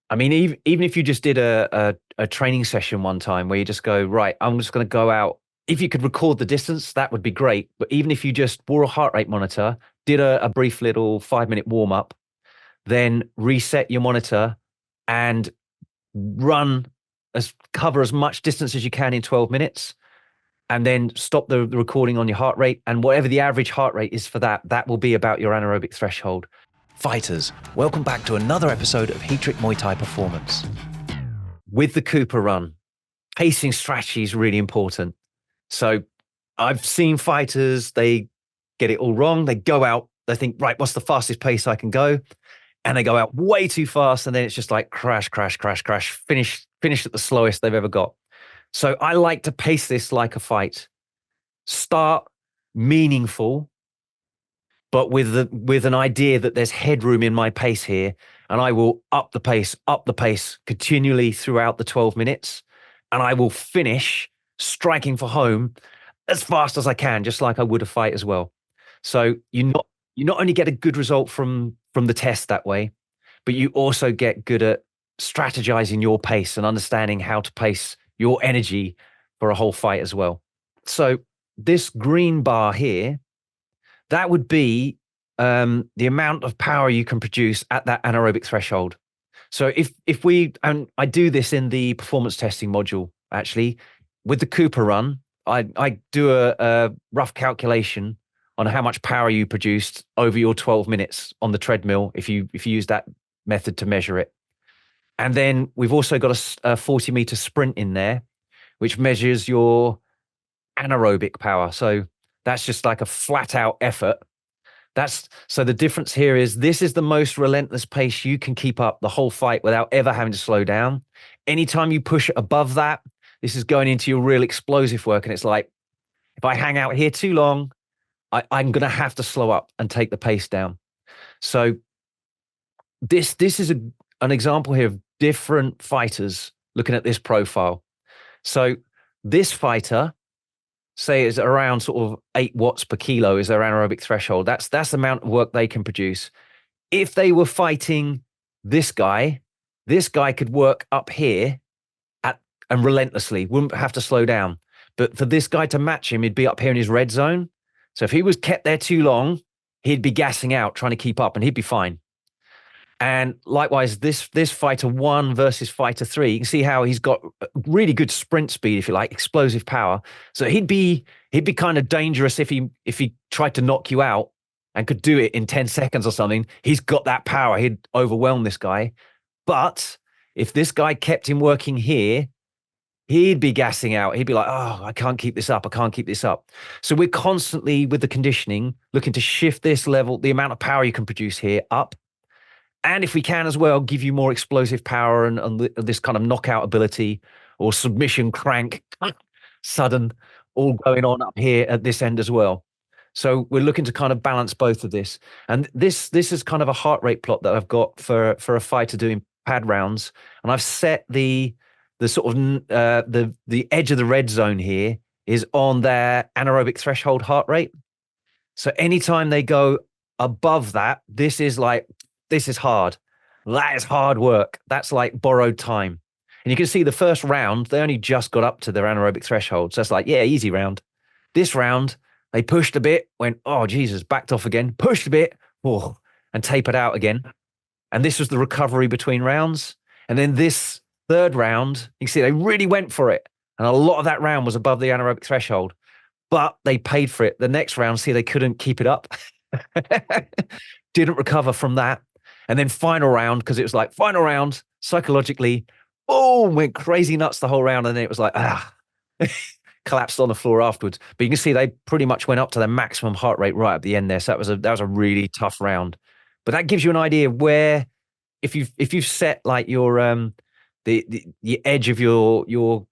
I mean, even if you just did a training session one time where you just go, right, I'm just going to go out. If you could record the distance, that would be great. But even if you just wore a heart rate monitor, did a brief little 5 minute warm up, then reset your monitor and run cover as much distance as you can in 12 minutes, and then stop the recording on your heart rate. And whatever the average heart rate is for that, that will be about your anaerobic threshold. Fighters, welcome back to another episode of Heatrick Muay Thai Performance. With the Cooper run, pacing strategy is really important. So I've seen fighters, they get it all wrong. They go out, they think, right, what's the fastest pace I can go? And they go out way too fast. And then it's just like crash, crash, crash, crash, finish at the slowest they've ever got. So I like to pace this like a fight. Start meaningful, but with an idea that there's headroom in my pace here, and I will up the pace continually throughout the 12 minutes, and I will finish striking for home as fast as I can, just like I would a fight as well. So you not only get a good result from the test that way, but you also get good at strategizing your pace and understanding how to pace your energy for a whole fight as well. So this green bar here, that would be the amount of power you can produce at that anaerobic threshold. So if we, and I do this in the performance testing module, actually, with the Cooper run, I do a rough calculation on how much power you produced over your 12 minutes on the treadmill if you use that method to measure it. And then we've also got a 40-meter sprint in there, which measures your anaerobic power. So that's just like a flat out effort. So the difference here is this is the most relentless pace you can keep up the whole fight without ever having to slow down. Anytime you push it above that, this is going into your real explosive work. And it's like, if I hang out here too long, I'm going to have to slow up and take the pace down. So this is an example here of different fighters looking at this profile. So this fighter, say, is around sort of 8 watts per kilo is their anaerobic threshold. That's the amount of work they can produce. If they were fighting this guy could work up here and relentlessly, wouldn't have to slow down. But for this guy to match him, he'd be up here in his red zone. So if he was kept there too long, he'd be gassing out, trying to keep up, and he'd be fine. And likewise, this fighter 1 versus fighter 3, you can see how he's got really good sprint speed, if you like, explosive power. So he'd be kind of dangerous if he tried to knock you out and could do it in 10 seconds or something. He's got that power. He'd overwhelm this guy. But if this guy kept him working here, he'd be gassing out. He'd be like, oh, I can't keep this up. I can't keep this up. So we're constantly, with the conditioning, looking to shift this level, the amount of power you can produce here, up. And if we can as well, give you more explosive power and this kind of knockout ability or submission crank, sudden, all going on up here at this end as well. So we're looking to kind of balance both of this. And this is kind of a heart rate plot that I've got for a fighter doing pad rounds. And I've set the sort of the edge of the red zone here is on their anaerobic threshold heart rate. So anytime they go above that, this is hard. That is hard work. That's like borrowed time. And you can see the first round, they only just got up to their anaerobic threshold. So it's like, yeah, easy round. This round, they pushed a bit, went, oh, Jesus, backed off again, pushed a bit, oh, and tapered out again. And this was the recovery between rounds. And then this third round, you see, they really went for it. And a lot of that round was above the anaerobic threshold, but they paid for it. The next round, see, they couldn't keep it up. Didn't recover from that. And then final round, because it was like final round, psychologically, boom, went crazy nuts the whole round. And then it was like, collapsed on the floor afterwards. But you can see they pretty much went up to their maximum heart rate right at the end there. So that was a really tough round. But that gives you an idea of where, if you've set like your the edge of your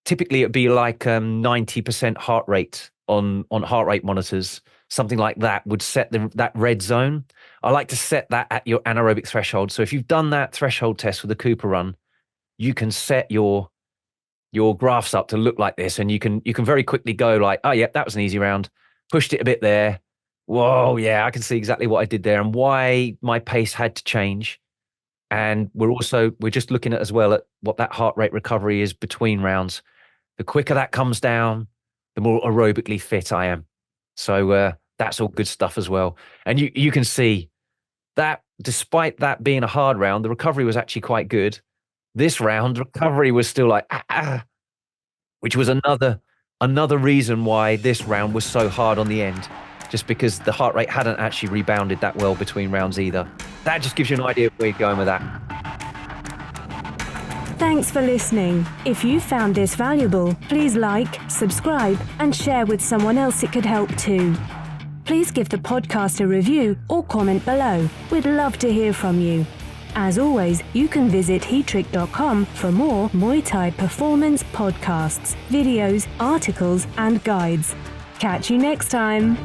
typically it'd be like 90% heart rate on heart rate monitors, something like that would set that red zone. I like to set that at your anaerobic threshold. So if you've done that threshold test with the Cooper run, you can set your graphs up to look like this, and you can very quickly go like, oh yeah, that was an easy round. Pushed it a bit there. Whoa, yeah, I can see exactly what I did there and why my pace had to change. And we're just looking at as well at what that heart rate recovery is between rounds. The quicker that comes down, the more aerobically fit I am. So that's all good stuff as well. And you can see that despite that being a hard round, the recovery was actually quite good. This round, recovery was still like, which was another reason why this round was so hard on the end, just because the heart rate hadn't actually rebounded that well between rounds either. That just gives you an idea of where you're going with that. Thanks for listening. If you found this valuable, please like, subscribe, and share with someone else it could help too. Please give the podcast a review or comment below. We'd love to hear from you. As always, you can visit Heatrick.com for more Muay Thai performance podcasts, videos, articles, and guides. Catch you next time.